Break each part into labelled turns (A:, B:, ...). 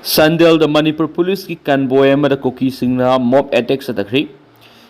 A: Sandel the Manipur Police ki convoy amada Kuki singna mob attack satakri.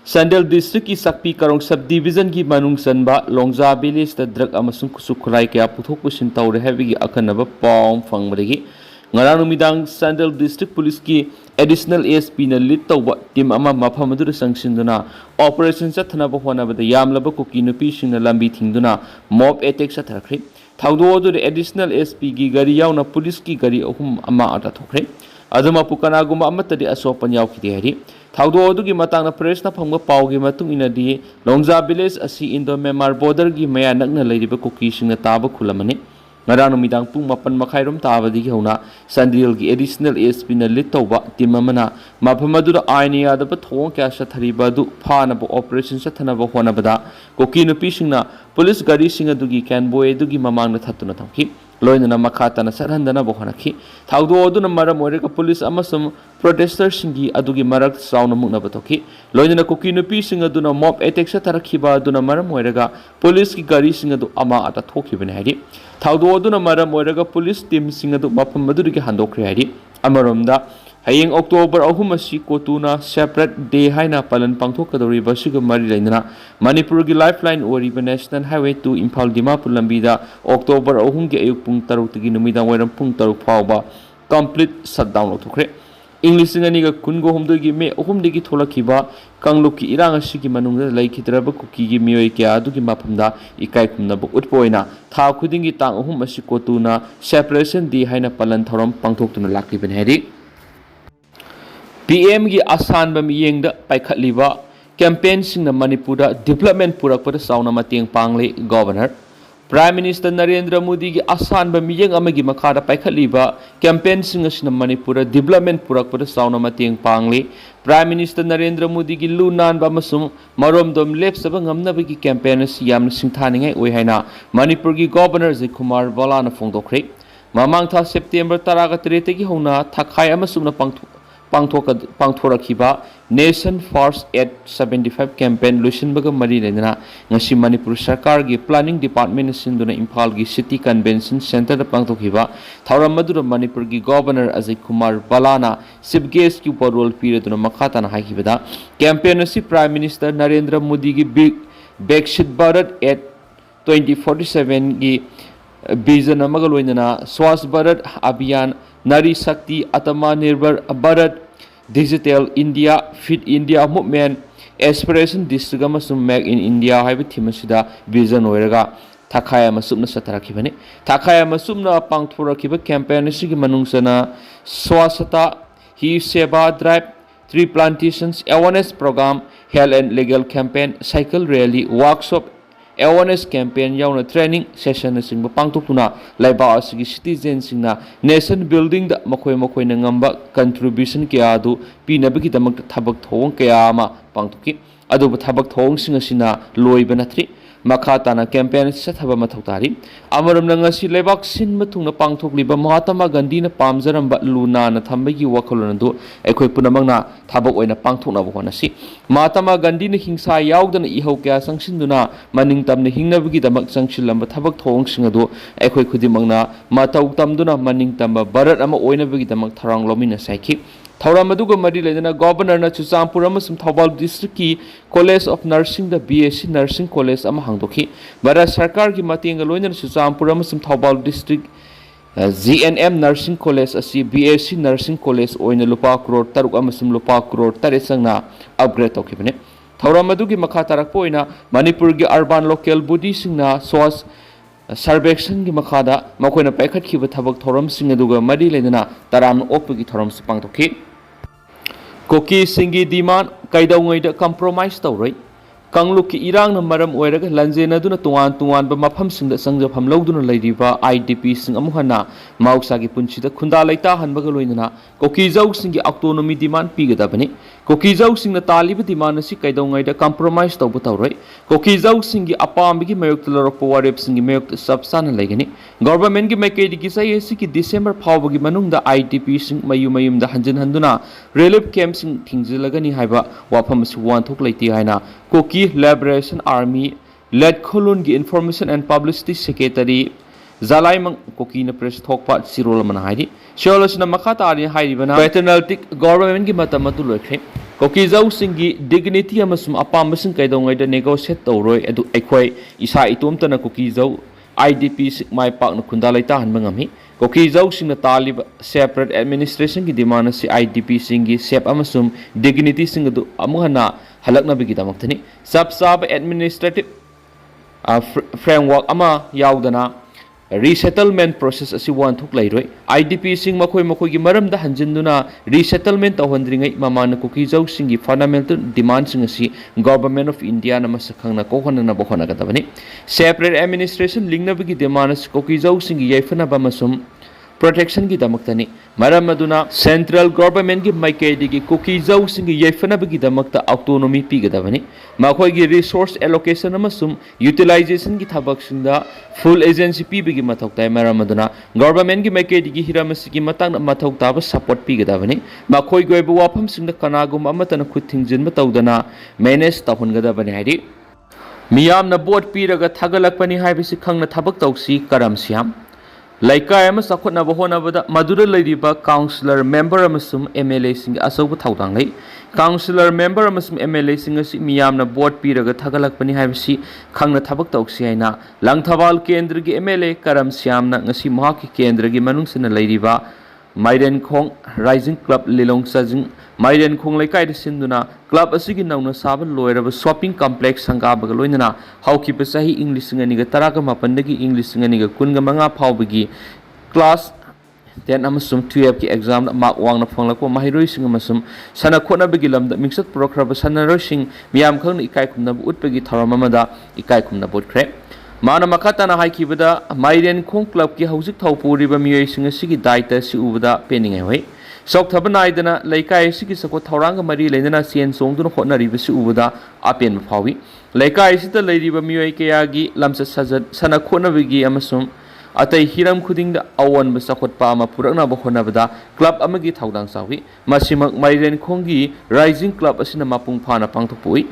A: Sandel district ki Sakpi Karong subdivision ki manung sanba Longja village the drug amasung kusukulai kaya puthok pusin tawre heavy akanaba pong fangmadagi. Ngarang numidang Sandel district police ki additional ASP na lead tawba team ama maphamadura sangsinduna operation sa thanaba honabada yamlaba Kuki nupi singna lambi thingduna mob attack satakri. Thaudo the additional SP ki gari yauna police ki gari ahum ama ata thokre aduma pukana guma amatadi asopan yaw khide hari thaudo gi matangna press na phangba paw gi matung inadi Longja village asi Indo Myanmar border gi maya nakna leiriba Kuki singna taba khulamani ngarang numidang pung mapan makhairom tabadi gi hona Sandil gi additional SP na lit tawba team amana maphamadura ainia da thong kya sa thariba du phana bo operation sa thana bo hona bada Kuki nupi singna police gari singa dugi convoy dugi mamang na thatuna thamki loina na makhata na sarhandana bo honaki thaudo oduna maram oreka police amasum protesters singi adugi marak sauna mukna batoki loina na Kuki nupi singa duna mob attack sa tarakhiba duna maram oreka police ki gari singa du ama ata thokibane hari thaudo oduna maram oreka police team singa du mapam maduri ki handokre hari amaromda Hayeng October ahum asi kotuna separate day haina palan pangthok kadori basiga mari lainana Manipur gi lifeline oriba National Highway 2 Imphal Dimapur lambida October ahum gi ayuk pung 6 tagi numidang wairam pung 6 phawba complete shutdown lothokre English ngani ga kungo homdo gi me ahum digi tholakhiba kangluk ki irang asi gi manungda laikhidraba Kuki gi miyoi kya adu gi maphamda ikai khumna bu utpoina tha khuding gi tang ahum asi kotuna separation day haina palan thoram pangthok tuna lakliben heri PM gi asan ba miyeng da paikhatliba campaign singna Manipura development purakpada sauna mateng pangle governor Prime Minister Dharmendra Modi gi asan ba miyeng amagi makhada paikhatliba campaign singa sina Manipura development purakpada sauna mateng pangle Prime Minister Dharmendra Modi gi lunan ba masum maromdom lepsaba ngamnaba gi campaign si yamna singthaningai oi haina Manipur gi governor Kumar Balana fongdokre mamang tha September 13 gi hona thakhai amasumna pangthorakhiba Nation First at 75 campaign lusinbaga mari lena ngasi Manipur Sarkar gi planning department sinduna Imphal gi city convention center da pangthokhiba thauram madura Manipur gi governor Kumar Balana chief guest ki role period na makhata na haikibada campaign si Prime Minister Narendra Modi gi big Viksit Bharat at 2047 gi vision amaga loinana Swasth Bharat Abhiyan Nari Shakti Atma Nirbhar Bharat Digital India Fit India Movement Aspiration District amasum Make in India haiba thimasida vision oiraga Thakhaya masumna satarakhibani Thakhaya masumna pangthorakhiba campaign sigi manungsana Swasthata Hi Seva Drive Tree Plantations Awareness Program Health and Legal Campaign Cycle Rally Workshop Awareness campaign yauna training session singba pangtokuna laiba asigi citizen singna nation building da makoi na ngamba contribution kya adu pinabagi damak thabak thong kya ma pangtoki adu thabak thong singa sina loiba natri makhata na campaign sa thaba mathautari amaram na ngasi lebak sin mathungna pangthokliba Mahatma Gandhi na pamjaramba luna na thambagi wakhalon adu ekhoi punamangna thabak oina pangthokna bo honasi Mahatma Gandhi na hingsa yaudana ihau kya sangsinduna maning tamna hingnabagi damak sangsilamba thabak thong singadu ekhoi khudimangna matau tamduna maning tamba Bharat ama oinabagi damak tharang lomina saiki Thauram aduga mari lena governor na Chuchampur amasum Thobal district ki College of Nursing da BSc Nursing College ama hangdokhi Bharat Sarkar ki matenga loina Chuchampur amasum Thobal district GNM Nursing College asi BSc Nursing College oina lupa crore 3 amasum lupa crore 3 sangna upgrade tokibane Thauram adugi makha tarakpo oina Manipur gi urban local body singna SWAS Survection gi makhada makoina paikhatkhiba thabak thoram sing aduga mari lena taram okpagi thoram sipang tokhi Kuki singi demand kaidawngoi da compromise tawroi kangluk ki irang na maram oiraga lanjena duna tuan ba mafam singda sangjafam lawduna leiriba IDP sing amuhana mausa gi punchida khunda laita hanbaga loinana Kuki jau singi autonomy demand pigadabani Kuki jau singna taliba demand asi kaidawngoi da compromise tawbu tawroi Kuki jau singi apambi gi mayok lorok warep singi mayok subsana legani government gi maikei gi sai esi ki December phawba gi manungda IDP sing mayum da hanjin handuna relief camp sing thingzilagani haiba wafam si wan thok leiti haina Kuki Liberation Army led Kholon gi Information and Publicity Secretary Zalaimang Kuki press talk part Sirol Manahidi. Sholas Namakata Haibana, paternalistic government Gimatamatu Lake. Kuki Zau Singi, dignity Amasum Apamasan Kaidong, the negotiate Roy, Edu Equa, Isa Itumtana Kuki Zau, IDP, my partner Kundalita and Mangami. Kuki Zau Sing the Talib separate administration demand si IDP Singi, Sep Amasum, dignity Singadu Amuhana, Halakna Bigitamatani, Sub administrative framework Ama Yaudana. Resettlement process asi wan thuk lairoi IDP sing makoi makoi gi maram da hanjinduna resettlement tawhandringai mamana kuki jau sing gi fundamental demand sing asi government of India na masakhangna ko hona na bokhona gadabani separate administration lingna bi gi demand as kuki jau sing gi yaifana ba masum protection gi damaktani maram aduna central government gi maikedi gi kuki jau sing gi yaifana bi gi damakta autonomy pi gadabani makoi gi resource allocation amasum utilization gi thabak singda full agency pi bi gi mathok tai maram aduna government gi maikedi gi hiramasi gi matang mathok taba support pi gadabani makoi goi bu wafam singda kanagum amatana khuthingjin ma tawdana manage tahun gadabani haidi miyam na board pi raga thagalakpani haibisi khangna thabak tawsi karam syam Laikai ama sakot na bahona bada madura ladiba councillor member amasum MLA sing asobu thaudang lai councillor member amasum MLA sing asi miyam na board piraga thagalakpani haibisi khangna thabak tawsi haina langthabal kendra gi MLA Karam Shyam na ngasi mahaki kendra gi manungsina ladiba Maiden Khong Rising Club Lilong Sajing Maiden Khong Laikai de sinduna club asigi nauna saban loiraba shopping complex sanga baga loinana hauki pasahi English ngani ga taraga mapandagi English ngani ga kunga manga phawbagi class 10 amasum 12 ki exam mark wang na phanglako mahiroi sing amasum sana khona bagi lamda mingsat prokraba sanaroi sing miyam khang ikai khumna utpagi tharamamada ikai khumna botkhre Mana makata na haikibada Maiden Khong Club ki hausik thawpuriba miyoi sing asigi daita si ubada peningai hoi Sok Tabanaidana, Laikai Siki Sako Tauranga Mari Lena Sien Song to Hotna Rivisu Ubuda, Apian Pawi. Laikai Sita Lady Bamui Kayagi, Lamsa Sazat, Sana Kona Vigi Amasum, Atai Hiram Kuding the Awan Basakot Pama, Purana Bohonabada, Club Amagi Taudang Sawi, Masimak Maiden Kongi, Rising Club Asina Mapung Pana Pangtopui.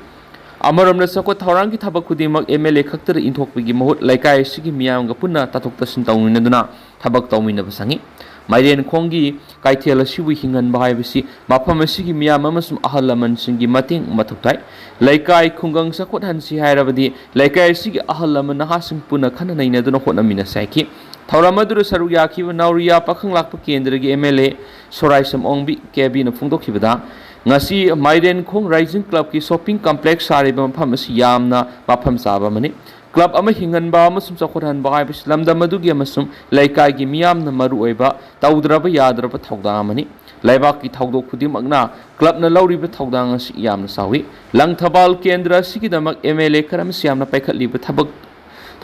A: Amaram na Sako Taurangi Tabakudimak MLA Kakter in Tokpigi Mohut, Laikai Siki Miam Gapuna, Tatok Tasintaun Naduna, Tabak Tawin of Sangi. Maiden Kongi, Kaitela Shiwi Hingan Bahivisi, Mapamasi Miyam Amasum Ahalaman Singi Mating Matutai, Laikai Kungang Sakot Hansi Hairabadi, Laikai Sigi Ahalaman Nahasing Puna Kanana do Honamina Saki, Tauramaduru Saruyaki, Nauria Pakang Lakpaki and the MLA, Soraisam Ongbi, Cabin of Fundokibada, Nasi Maiden Kong Rising Club ki shopping complex Saribam Pamasi Yamna, Mapam Sabamani. Club ama hingan ba amasum sakhoran ba haibis lamda madugi amasum laikai gi miyam na maru oiba tawdraba yadraba thawda amani laibak ki thawdo khudimagna club na lauriba thawda asi yamna sawi langthabal kendra sigidamak MLA Karam Shyam na paikhatliba thabak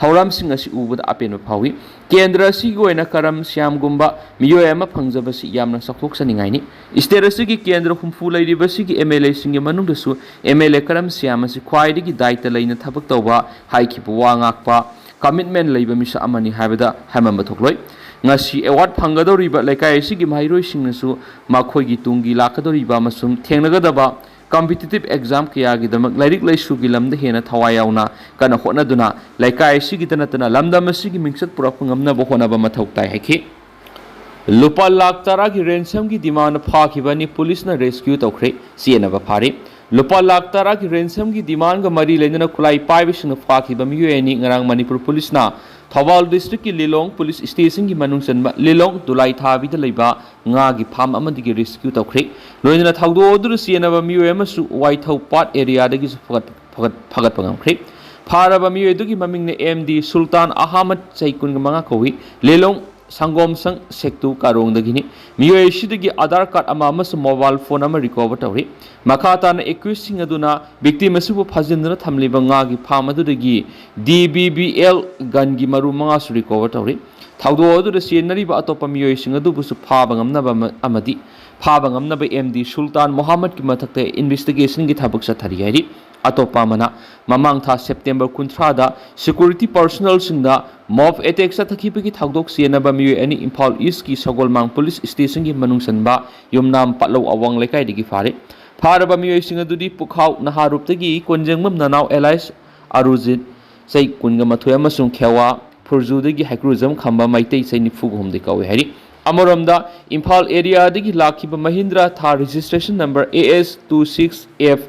A: thauram sing asi ubada apen phawi kendra si goina Karam Shyam gumba miyoy ama phangjaba si yamna sakhok saningai ni state asigi kendra humfu lairiba sigi MLA singi manungda su MLA Karam Shyam asi khwaidigi daita laina thabak tawba haikhibu wa ngakpa commitment leiba misa amani habada hamamba thokloi ngasi award phangadoriba laikai sigi mairoi singnasu makhoigi tungi lakadoriba masum thengnagadaba competitive exam kaya gidamak lairik laisu gi lamda hena thawayauna kana hona duna laikai sigi tanatana lamda masigi mingsat pura ngamna bo hona ba mathok tai heki lupa lakh tara gi ransom gi demand phakibani police na rescue tawkhre siena ba phari lupa lakh tara gi ransom gi demand ga mari lena khulai pai bisna phakiba miyeni ngarang manipur police na Thawal district ki Lilong police station ki manung sanba Lilong Dulai Thabi da leiba nga gi pham amadi gi rescue tawkhre loina thawdo odur siena ba miyo emasu Waithau part area da gi phagat pangamkhre pharaba miyo du gi maming ne MD Sultan Ahmad Chaikun manga kowi Lilong Sangom sang sektu karong dagini miyo esidagi Aadhaar card ama amas mobile phone ama recover tawri makata na accusing aduna victim asu phajindra thamliba nga gi pham adudagi DBBL gun gi maru manga su recover tawri thawdo adu senari ba atopa miyo sing adu busu phaba ngamna amadi phaba ngamna ba MD Sultan Muhammad ki mathakte investigation gi thabak sathari hari atopa mana mamang tha September 13 da security personnel singda mob attack sathakibagi thawdok senaba miyo ani Imphal East ki Sagolmang police station gi manung sanba yumnam patlo awang lekai digi fare pharaba miyo sing adudi pukhaw naharup tagi konjengmam nanau Elias Arujit sei kunga mathoya masung khewa फुरजुदगी हाइक्रुजम खंबा माइतई से निफु हमदे कवे हरी अमरमदा Imphal area दगी लाखिबा Mahindra Thar registration number AS26F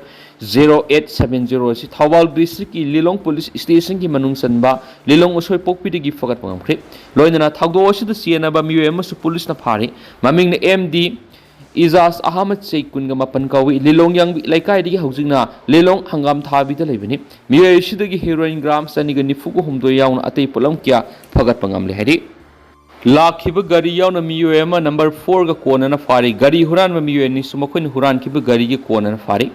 A: 0870 asi Thawal district ki Lilong police station ki manung sanba Lilong usoi pokpidagi fagat pangamkhri loinana thagdo asi da siena ba miyo amasu police na phari maming na MD Izas Ahmad Sheikh kunga mapan kawi Lilong yang laikai digi hausingna Lilong hangam thabi da leibani miyo asi dagi heroin gram saniga nifugo humdo yauna atei polam kya fagat pangamle hari लाखिब गाड़ी यावना मियो एमा number 4 का कोनना फारी गाड़ी हुरान में मियो नि सुमखोइन हुरान किब गाड़ी के कोनना फारी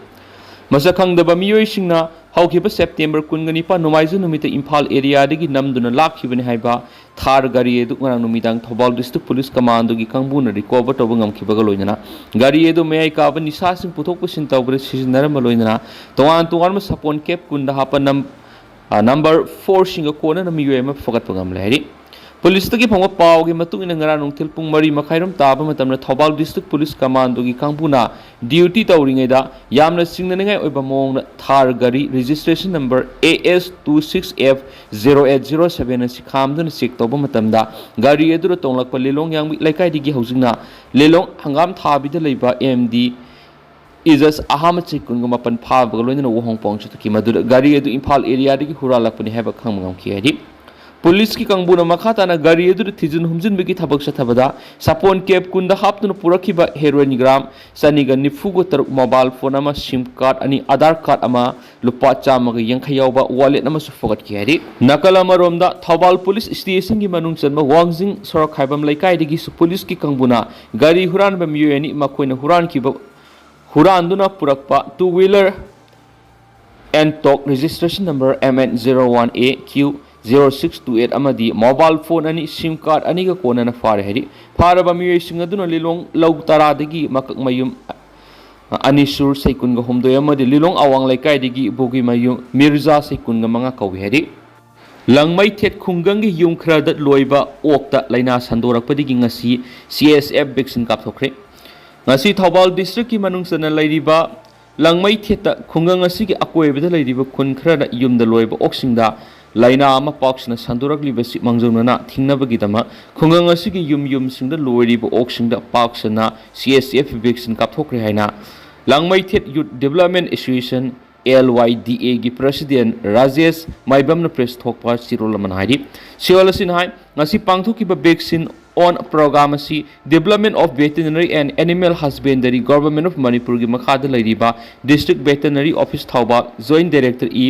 A: मसखंगदबा मियो सिंगना हौखिब सेप्टेम्बर 19 नुमाइजु नुमित इम्फाल एरिया दगी नमदुना लाखिबनि हाइबा थार गाड़ी एदु ngana numitang Thoubal district police command की कांगबुना रिकवर तब ngमखिबगा लोइना गाड़ी एदु मेय काब निसा सिंग पुथोक पुसिन तौबरे सिजनरम लोइना तोवान तोवान म सपोन कैप कुंदा हापा नंबर 4 सिंग कोनना मियो एमा फगत पगम लेहरी पुलिस की फंग पाव की नुथिल पुंग मरी मखाइरम ताब थौबाल डिस्ट्रिक्ट पुलिस कमांडो की कांगबुना ड्यूटी तौरीदा यामना सिंगननिंगाई ओइबा मोंगना थार गाड़ी रजिस्ट्रेशन नंबर AS26F 0807 asi खामदुना चेक तौब मतमदा गाड़ी एदुरा तोंगलकप लिलोंग यांग लाइकाइदिगी हौजिंगना लिलोंग हंगाम थाबिदा लेबा MD इजस अहमद चिकुंग मपन फाबगा लोइना वहोंग पोंगचतकी मदुरा गाड़ी एदु इम्फाल एरिया दगी हुरालकपनि हैबा खामगम खियादि पुलिस की कंगबुना मखाताना गाड़ी एदुर थिजन हुमजिन बिकी थबक सथबदा सपोन कैप कुंदा हापतुन पुरखिबा हेरोइन ग्राम सनिगा निफुगो तर मोबाइल फोन अमा सिम कार्ड अनि आधार कार्ड अमा लुपा चामगा यंखयावबा वॉलेट अमा सुफगत कियारी नकल अमरोमदा थौबाल पुलिस स्टेशन की मनुंग चनबा वांगजिंग सरक खाइबम लैकाइदगी पुलिस की कंगबुना गाड़ी हुरान बमियोनी मखोइना हुरान किबा हुरानदुना पुरकपा 2 wheeler and talk registration number MN01AQ 0628 amadi mobile phone ani sim card ani ga konana fare hari faraba miyo singa duna Lilong laug tara dagi makak mayum ani sur saikun ga homdo amadi Lilong awang laikai dagi bogi mayum Mirza saikun ga manga kawi hari langmai thet khunggang gi yum khra dat loiba okta laina sandorak padigi ngasi CSF vaccine kapthokre ngasi Thawal district ki manung sana lairiba langmai theta khunggang asi gi akoibada lairiba khun khra da yum da loiba oksingda लाइना अमा पाक्सना संदोरकलिबसि मंगजौनना थिंगनबगिदमा खुंगंग असिगी युम सिंगदा लोइरिबो ओक्सिंगदा पाक्सना CSF वैक्सीन कापथोक्रे हाइना Langmai Thet youth development association LYDA की प्रेसिडेंट राजेश माइबमना प्रेस थोकपा सिरोलमन हाइदि सिओलसिन हाइ ngasi pangthokiba vaccine on program asi development of veterinary and animal husbandry government of Manipur gi makhada lairiba district veterinary office thauba joint director E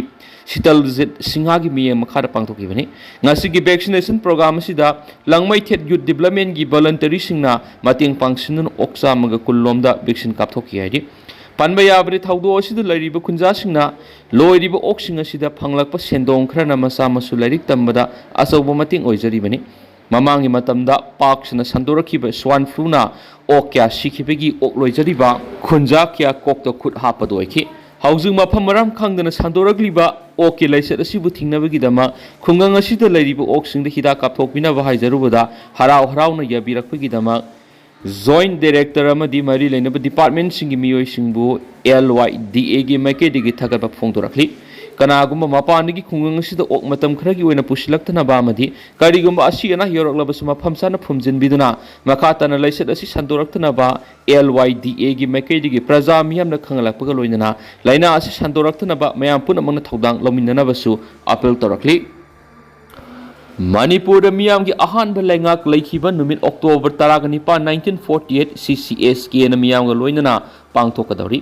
A: Sitalzit Singha gi miyang makhada pangthokibani ngasi gi vaccination program asida langmai thet youth development gi voluntary singna mating pangsinun oksa maga kullomda vaccine kapthoki haidi panba yabri thaudo asida lairiba khunja singna loiriba oksing asida phanglakpa sendong khrana masa masu lairik tambada asauba mating oijaribani mamangi matamda paksna sandorakhiba swan flu na okya sikhibegi okloijariba khunja kya kokta khut hapadoiki haujing mafam maram khangdana sandorakliba oke laisat asibu thingnabagi dama khungang asida lairiba oksingda hida kapthokbina ba haijarubada harau harauna yabirakpagi dama joint director amadi mari lainaba department singi miyoi singbu LYDA gi maikedi thagaba phongdorakli kanagumba mapanigi khungang asida ok matam khragi oina pusilaktana ba amadi karigumba asi ana yoroklabasuma mafamsana phumjin biduna makhatana laisat asi sandoraktana ba LYDA gi maikedi gi praja miyamna khangalakpaga loinana laina asi sandoraktana ba mayam punamangna thodang lominana basu appeal torakli Manipur miyam gi ahan ba lengak laikhiba numit October 19 1948 CCS ki na miyam ga loinana pangthokadari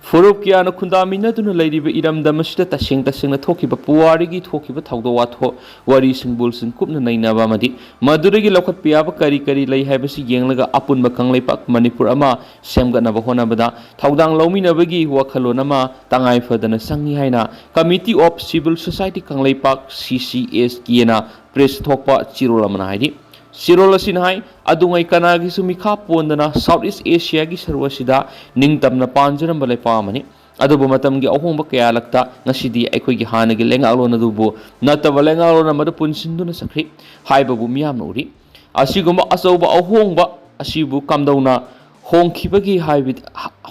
A: Furup kia na khundamina duna lairiba iramdam asida taseng thokiba puwari gi thokiba thawdo watho wari singbul sin kupna nainaba madi maduragi lokhat piaba kari lai haibasi yenglaga apun bakang leipak Manipur ama semgana ba honabada thawdang lauminabagi wakhalona ma tangai fadana sangi haina Committee of Civil Society kangleipak CCS kiena press thokpa chirolamana haidi Sirolasin hai adungai kanagi sumikha pondana Southeast Asia gi sarwasida ningtamna panjaram balai pamani adubu matam gi ahongba kaya lakta ngasidi aikoi gi hana gi lengalona dubu nataba lengalona madu punsinduna sakri haibabu miyam uri asiguma asauba ahongba asibu kamdauna hongkhibagi haibit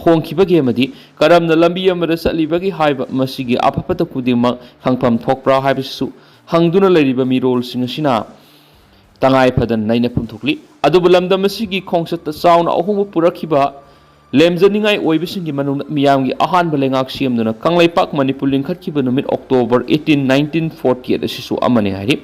A: hongkhibagi amadi karamna lambi amada satlibagi haiba masigi apapata kudima khangpham thokpra haibisu hangduna leiriba mirolsing asina tangai phadan naina phumthokli adubu lamdam asigi khongsat chauna ahum purakhiba lemjaningai oibisingi manung miyamgi ahan balengak siamduna kanglaipak manipur lingkhatkiba numit October 18 1948 asisu amani hari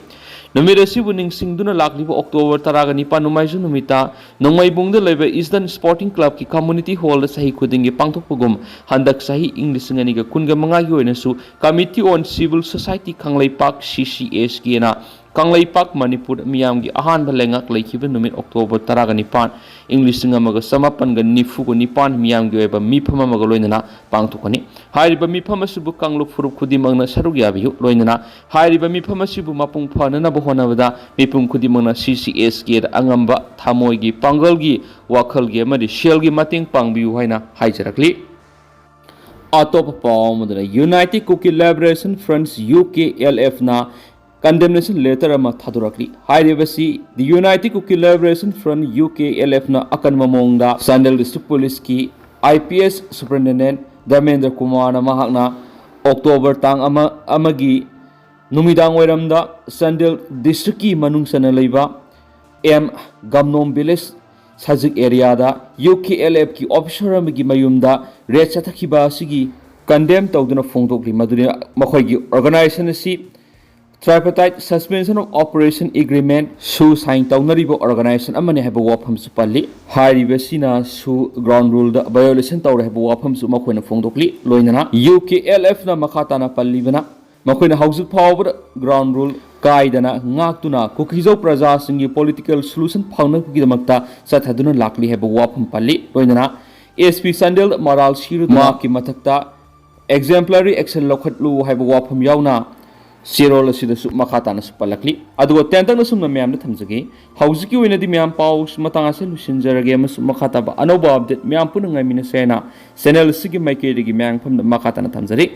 A: numit asibu ningsingduna lakliba October 19 numaiju numita nongmaibungda leba Eastern Sporting Club ki community hall da sahi khudingi pangthokpugum handak sahi inglisingani ga kunga mangagi oinasu Committee on Civil Society kanglaipak CCS ki na Kanglaipak Manipur miyamgi ahan balengak laikiba numit October 19 English ngamaga samapan ga nifu ko nipan miyamgi oiba mifama maga loinana pangthokani hairiba mifama subu kangluk furup khudimangna saruk yabiyu loinana hairiba mifama subu mapung phanana bohonabada mipum khudimangna CCS ge angamba thamoigi pangalgi wakhalgi amadi shelgi mating pangbiyu haina haijarakli atop pawmudana United Kuki Liberation Fronts UKLF na Condemnation letter ama thadurakli hairibasi the United Kuki Liberation Front UKLF na akan mamongda Sandal District Police ki IPS Superintendent Dharmendra Kumar na mahakna October tang amagi numidang oiramda Sandal District ki manungsana leiba M Gamnom Village Sajik area da UKLF ki officer amagi mayumda red chatakhiba sigi condemn tawduna phongdokli maduri makhoi organization si Tripartite Suspension of Operation Agreement su sign tawnaribo organization amani haba wafam su palli haribasina su ground rule da violation tawre haba wafam su makoina phongdokli loinana UKLF na makata na palli bana makoina hausu power ground rule kaidana ngaktuna kukizo praja singi political solution phawna kidamakta sathaduna lakli haba wafam palli loinana SP Sandel Maral Shiru ma ki mathakta exemplary action lokhatlu haba wafam yauna Sirol asida su makata na supalakli aduwa tentang na sumna miyam na thamjagi hauziki wina di miyam paus matanga se lusinjarage mas makata ba anoba update miyam punang ngai mina sena channel sigi maike digi miyam pham makata na thamjari